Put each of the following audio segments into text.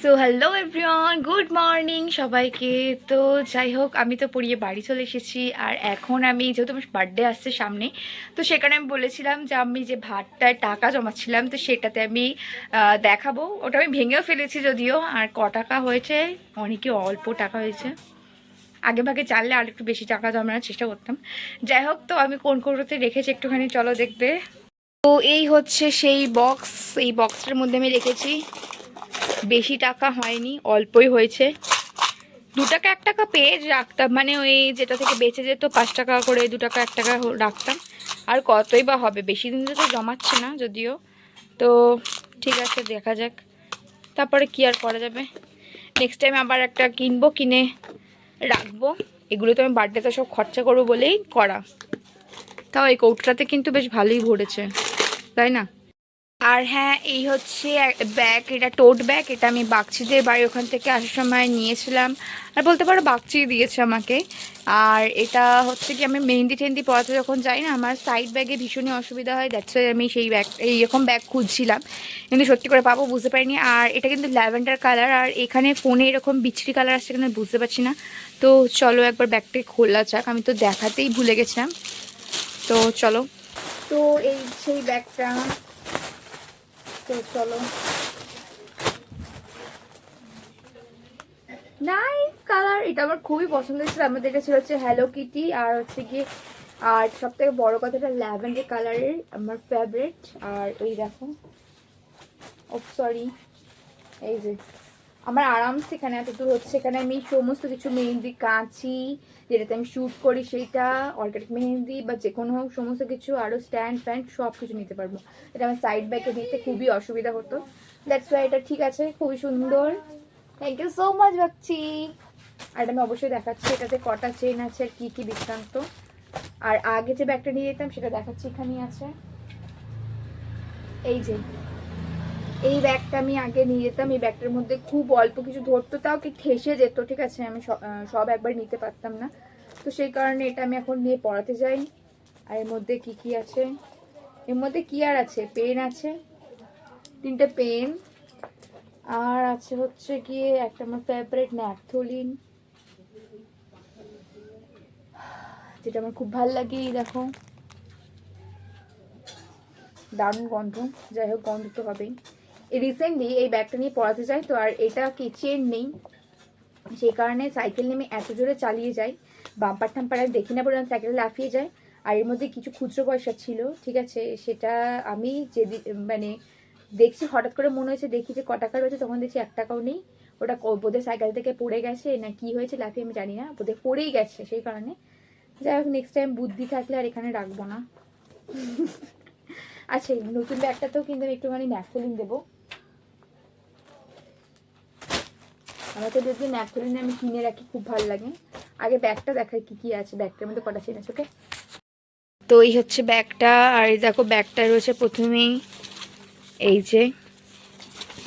So hello everyone, good morning সবাইকে। তো যাই হোক, আমি তো পড়িয়ে বাড়ি চলে এসেছি। আর এখন আমি যেহেতু আমার বার্থডে আসছে সামনে, তো সেখানে আমি বলেছিলাম যে আমি যে ভাতটায় টাকা জমাচ্ছিলাম, তো সেটাতে আমি দেখাবো। ওটা আমি ভেঙেও ফেলেছি যদিও। আর ক টাকা হয়েছে, অনেকই অল্প টাকা হয়েছে। আগে ভাগে জানলে আর একটু বেশি টাকা জমানোর চেষ্টা করতাম। যাই হোক, তো আমি কোন কোনোতে রেখেছি একটুখানি চলো দেখবে। তো এই হচ্ছে সেই বক্স। এই বক্সটার মধ্যে আমি রেখেছি। বেশি টাকা হয়নি, অল্পই হয়েছে। 2 টাকা 1 টাকা পেয়ে রাখতাম, মানে ওই যেটা থেকে বেঁচে যেত 5 টাকা করে, 2 টাকা 1 টাকা রাখতাম। আর কতই বা হবে, বেশি দিন তো জমাচ্ছে না যদিও। তো ঠিক আছে, দেখা যাক তারপরে কি আর করা যাবে। নেক্সট টাইম আবার একটা কিনবো, কিনে রাখবো। এগুলো তো আমি বার্থডেতে সব খরচা করবো বলেই করা। তাও এই কৌটোটাতে কিন্তু বেশ ভালোই ভরেছে, তাই না? আর হ্যাঁ, এই হচ্ছে ব্যাগ, এটা টোট ব্যাগ। এটা আমি বাগচিদের বাড়ি ওখান থেকে আসার সময় নিয়েছিলাম। আর বলতে পারো বাগচি দিয়েছে আমাকে। আর এটা হচ্ছে কি, আমি মেহেন্দি টেহেন্দি পড়াতে যখন যাই না, আমার সাইড ব্যাগে ভীষণই অসুবিধা হয়। দ্যাটস আমি সেই ব্যাগ, এইরকম ব্যাগ খুঁজছিলাম, কিন্তু সত্যি করে পাবো বুঝতে পারিনি। আর এটা কিন্তু ল্যাভেন্ডার কালার, আর এখানে ফোনে এরকম বিচ্ছিরি কালার আসছে কিনা বুঝতে পারছি না। তো চলো একবার ব্যাগটাকে খোলা যাক, আমি তো দেখাতেই ভুলে গেছিলাম। তো চলো। তো এই সেই ব্যাগটা। তো চলো। নাইস কালার, এটা আমার খুবই পছন্দ হয়েছিল। আমাদের এটা ছিল হচ্ছে হ্যালো কিটি, আর হচ্ছে গিয়ে আর সব থেকে বড় কথা, এটা ল্যাভেন্ডার কালারের, আমার ফেভারিট। আর এই দেখো, ও সরি, এই যে আমার আরামসে এখানে এত দূর হচ্ছে, এখানে আমি সমস্ত কিছু মেহেন্দি, কাঁচি, যেটাতে আমি শ্যুট করি সেইটা, অর্গানিক মেহেন্দি বা যে কোনো হোক সমস্ত কিছু, আরও স্ট্যান্ড ফ্যান্ড সব কিছু নিতে পারবো। এটা আমার সাইড ব্যাগে নিতে খুবই অসুবিধা হতো। দ্যাটস ওয়াই এটা ঠিক আছে, খুবই সুন্দর। থ্যাংক ইউ সো মাচ বাচ্চি। আর এটা আমি অবশ্যই দেখাচ্ছি এটাতে কটা চেন আছে আর কী কী বৃত্তান্ত। আর আগে যে ব্যাগটা নিয়ে যেতাম সেটা দেখাচ্ছি, এখানেই আছে। এই যে এই ব্যাগটা আমি আগে নিয়ে যেতাম, এই ব্যাগটার মধ্যে খুব অল্প কিছু ধরতো, তাও কি ঠেসে যেত, ঠিক আছে, আমি সব একবার নিতে পারতাম না। তো সেই কারণে এটা আমি এখন নিয়ে পড়াতে যাই। আর এর মধ্যে কি কি আছে, এর মধ্যে কি আর আছে, পেন আছে, 3টে পেন। আর আছে হচ্ছে গিয়ে একটা আমার ফেভারিট ন্যাপথলিন, যেটা আমার খুব ভালো লাগে। দেখো, দারুণ গন্ধ। যাই হোক, গন্ধ তো হবেই। রিসেন্টলি এই ব্যাগটা নিয়ে পড়াতে যাই তো, আর এটা কি চেন নেই, সেই কারণে সাইকেল নেমে এত জোরে চালিয়ে যাই, বাম্পার টাম্পার আমি দেখি না বলে সাইকেলে লাফিয়ে যায়। আর এর মধ্যে কিছু খুচরো পয়সা ছিল, ঠিক আছে, সেটা আমি যে মানে দেখছি, হঠাৎ করে মনে হয়েছে দেখি যে ক টাকা রয়েছে, তখন দেখছি 1 টাকাও নেই। ওটা বোধহয় সাইকেল থেকে পড়ে গেছে না কি হয়েছে, লাফিয়ে আমি জানি না, বোধহয় পড়েই গেছে সেই কারণে। যাই হোক, নেক্সট টাইম বুদ্ধি থাকলে আর এখানে রাখবো না। আচ্ছা, এই নতুন ব্যাগটাতেও কিন্তু আমি একটুখানি ন্যাপথলিন দেবো। আমার তো যদি ন্যাপথলিন আমি কিনে রাখি, খুব ভালো লাগে। আগে ব্যাগটা দেখাই কি কি আছে, ব্যাগটার মধ্যে কটা চেন আছে। ওকে, তো এই হচ্ছে ব্যাগটা। আর এই দেখো, ব্যাগটা রয়েছে প্রথমেই এই যে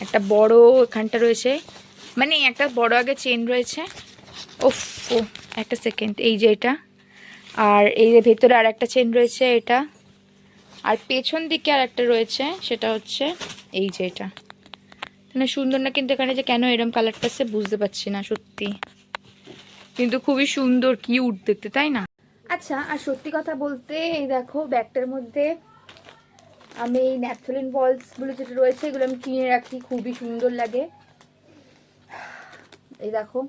একটা বড়, এখানটা রয়েছে, মানে একটা বড় আগে চেন রয়েছে। ওফ, ও একটা সেকেন্ড, এই যে এটা। আর এই যে ভেতরে আর একটা চেন রয়েছে এটা। আর পেছন দিকে আর একটা রয়েছে, সেটা হচ্ছে এই যে এটা। মানে সুন্দর না কিন্তু, এখানে যে কেন এরম কালারটা সে বুঝতে পারছি না সত্যি, কিন্তু খুবই সুন্দর, কিউট দেখতে, তাই না? আচ্ছা, আর সত্যি কথা বলতে, এই দেখো ব্যাগটার মধ্যে আমি এই ন্যাপথলিন বলসগুলো যেটা রয়েছে, এগুলো আমি কিনে রাখি, খুবই সুন্দর লাগে। এই দেখো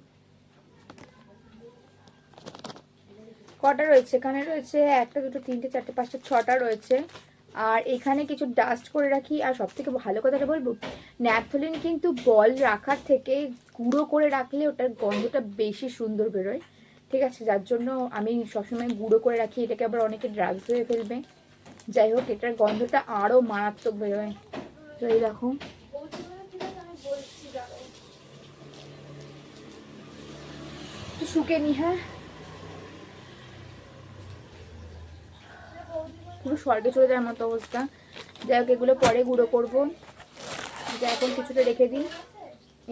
কটা রয়েছে, এখানে রয়েছে 1 2 3 4 5 6টা রয়েছে। আর এখানে কিছু ডাস্ট করে রাখি। আর সব থেকে ভালো কথাটা বলবো, ন্যাপথলিন কিন্তু বল রাখার থেকে গুঁড়ো করে রাখলে ওটার গন্ধটা বেশি সুন্দর বেরোয়, ঠিক আছে, যার জন্য আমি সবসময় গুঁড়ো করে রাখি। এটাকে আবার অনেকে ড্রাগস হয়ে ফেলবে, যাই হোক এটার গন্ধটা আরও মারাত্মক বেরোয়। তো এই দেখো, একটু শুকে নি। হ্যাঁ, পুরো স্বর্গে চলে যাওয়ার মতো অবস্থা। যাই হোক, এগুলো পরে গুঁড়ো করবো, এখন কিছুটা রেখে দিই।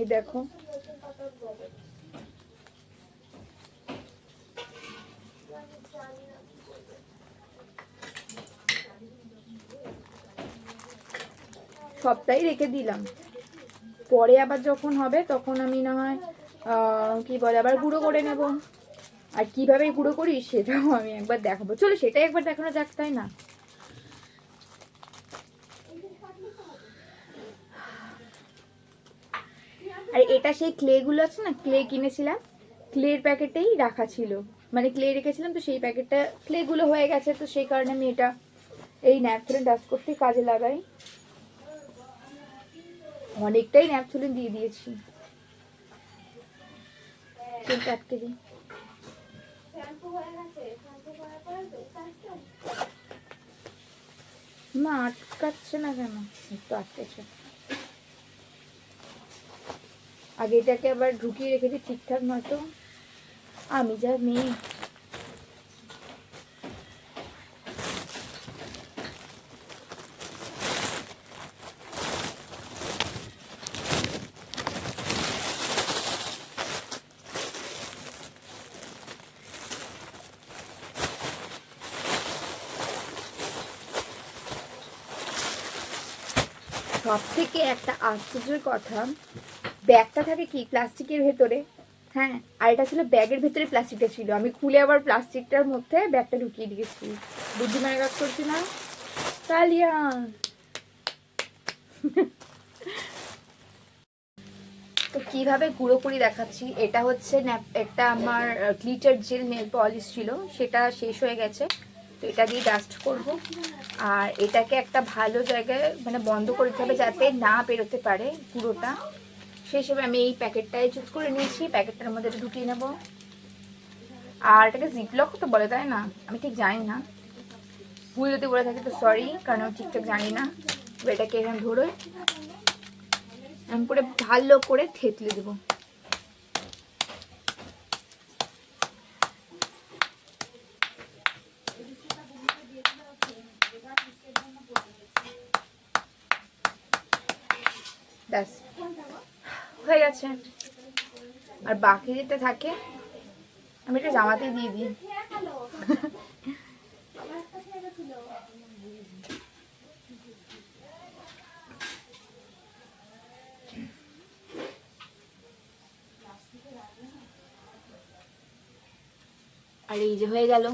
এই দেখো, সবটাই রেখে দিলাম। পরে আবার যখন হবে তখন আমি না হয় কি বলে আবার গুঁড়ো করে নেব। আর কীভাবে গুঁড়ো করি সেটাও আমি একবার দেখাবো, চলো সেটাই একবার দেখানো যাক, তাই না? আর এটা সেই ক্লেগুলো আছে না, ক্লে কিনেছিলাম, ক্লের প্যাকেটেই রাখা ছিল, মানে ক্লে রেখেছিলাম, তো সেই প্যাকেটটা ক্লেগুলো হয়ে গেছে, তো সেই কারণে আমি এটা এই ন্যাপথলিন ডাস্ট করতে কাজে লাগাই। অনেকটাই ন্যাপথলিন দিয়ে দিয়েছি, চুলটা আটকে দিই। মা আটকাচ্ছে না কেন? একটু আটকেছে। আগে এটাকে আবার ঢুকিয়ে রেখেছি ঠিকঠাক মতো, আমি যা মেয়ে। সব থেকে একটা আশ্চর্যের কথা, ব্যাগটা থাকে কি প্লাস্টিকের ভেতরে, হ্যাঁ, আর এটা ছিল ব্যাগের ভেতরে প্লাস্টিকটা ছিল, আমি খুলে আবার প্লাস্টিকটার মধ্যে ব্যাগটা ঢুকিয়ে দিয়েছি। বুদ্ধিমানের কাজ করছি না কালিয়া। তো কিভাবে গুঁড়ো করে দেখাচ্ছি, এটা হচ্ছে একটা আমার গ্লিটার জেল নেল পলিশ ছিল, সেটা শেষ হয়ে গেছে, তো এটা দিয়ে ডাস্ট করব। আর এটাকে একটা ভালো জায়গায় মানে বন্ধ করে দিতে হবে যাতে না বেরোতে পারে পুরোটা, সেই হিসেবে আমি এই প্যাকেটটাই চুজ করে নিয়েছি, প্যাকেটটার মধ্যে এটা ঢুকিয়ে নেব। আর এটাকে জিপলক তো বলে, তাই না? আমি ঠিক জানি না, ভুল যদি বলে থাকি তো সরি, কারণ আমি ঠিকঠাক জানি না। এটাকে এখানে ধরে আমি করে ভালো করে থেতলে দেবো। ব্যাস হয়ে গেছে। আর বাকি যেটা থাকে আমি এটা জামাতেই দিয়ে দিই। আর এই যে হয়ে গেল,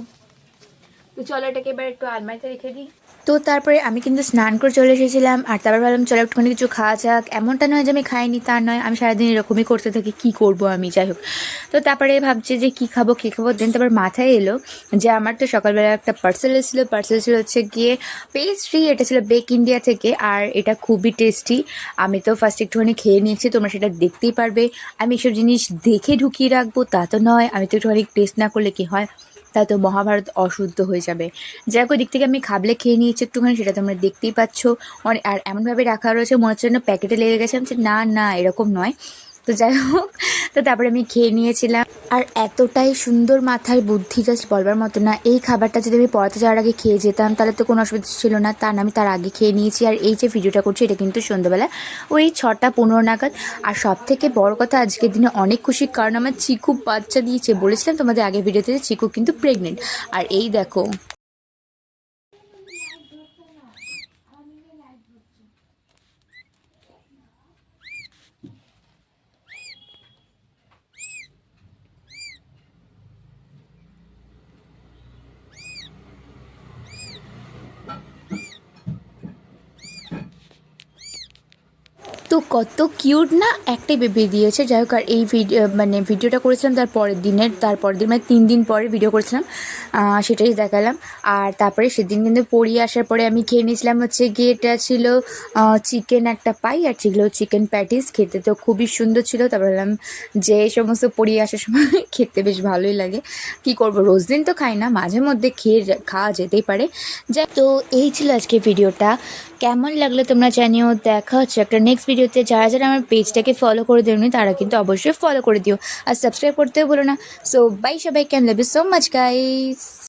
তো চলো এটাকে এবার একটু আলমারিতে রেখে দিই। তো তারপরে আমি কিন্তু স্নান করে চলে এসেছিলাম, আর তারপর ভাবলাম চলো একটুখানি কিছু খাওয়া যাক। এমনটা নয় যে আমি খাইনি, তা নয়, আমি সারাদিন এরকমই করতে থাকি, কী করবো আমি, যাই হোক। তো তারপরে ভাবছি যে কী খাবো দেন তারপর মাথায় এলো যে আমার তো সকালবেলা একটা পার্সেল ছিল হচ্ছে গিয়ে পেস্ট্রি, এটা ছিল বেক ইন্ডিয়া থেকে, আর এটা খুবই টেস্টি। আমি তো ফার্স্ট একটুখানি খেয়ে নিয়েছি, তোমরা সেটা দেখতেই পারবে। আমি এসব জিনিস দেখে ঢুকিয়ে রাখবো তা তো নয়, আমি তো একটুখানি টেস্ট না করলে কি হয়, তা তো মহাভারত অশুদ্ধ হয়ে যাবে। যাই হোক, দিক থেকে আমি খাবলে খেয়ে নিয়েছি একটুখানি, সেটা তোমরা দেখতেই পাচ্ছ। আর এমনভাবে রাখা রয়েছে মনে হচ্ছে যেন প্যাকেটে লেগে গেছে, আমি না না এরকম নয়। তো যাই হোক, তো তারপরে আমি খেয়ে নিয়েছিলাম। আর এতটাই সুন্দর মাথার বুদ্ধি, জাস্ট বলবার মতো না। এই খাবারটা যদি আমি পড়াতে যাওয়ার আগে খেয়ে যেতাম তাহলে তো কোনো অসুবিধা ছিল না, তা না, আমি তার আগে খেয়ে নিয়েছি। আর এই যে ভিডিওটা করছি এটা কিন্তু সন্ধ্যাবেলা ওই 6:15 নাগাদ। আর সব থেকে বড় কথা, আজকের দিনে অনেক খুশি, কারণ আমার চিকু বাচ্চা দিয়েছে। বলেছিলাম তোমাদের আগের ভিডিওতে যে চিকু কিন্তু প্রেগনেন্ট, আর এই দেখো। তো কত কিউট না, একটাই বেবি দিয়েছে। যাই হোক, আর এই ভিডিওটা করেছিলাম তার পরের দিন মানে 3 দিন পরে ভিডিও করেছিলাম, সেটাই দেখালাম। আর তারপরে সেদিন কিন্তু পড়িয়ে আসার পরে আমি খেয়ে নিয়েছিলাম হচ্ছে গিয়ে, এটা ছিল চিকেন একটা পাই, আর ছিল চিকেন প্যাটিস, খেতে তো খুবই সুন্দর ছিল। তারপর বললাম যে সমস্ত পড়িয়ে আসার সময় খেতে বেশ ভালোই লাগে, কি করব, রোজ দিন তো খাই না, মাঝে মধ্যে খাওয়া যেতেই পারে। যাই, তো এই ছিল আজকে ভিডিওটা, কেমন লাগলো তোমরা জানিও। দেখা হচ্ছে একটা নেক্সট ভিডিওতে। যারা যারা আমার পেজটাকে ফলো করে দিওনি তারা কিন্তু অবশ্যই ফলো করে দিও, আর সাবস্ক্রাইব করতেও ভুলো না। সো বাই সবাই, can love you so much guys.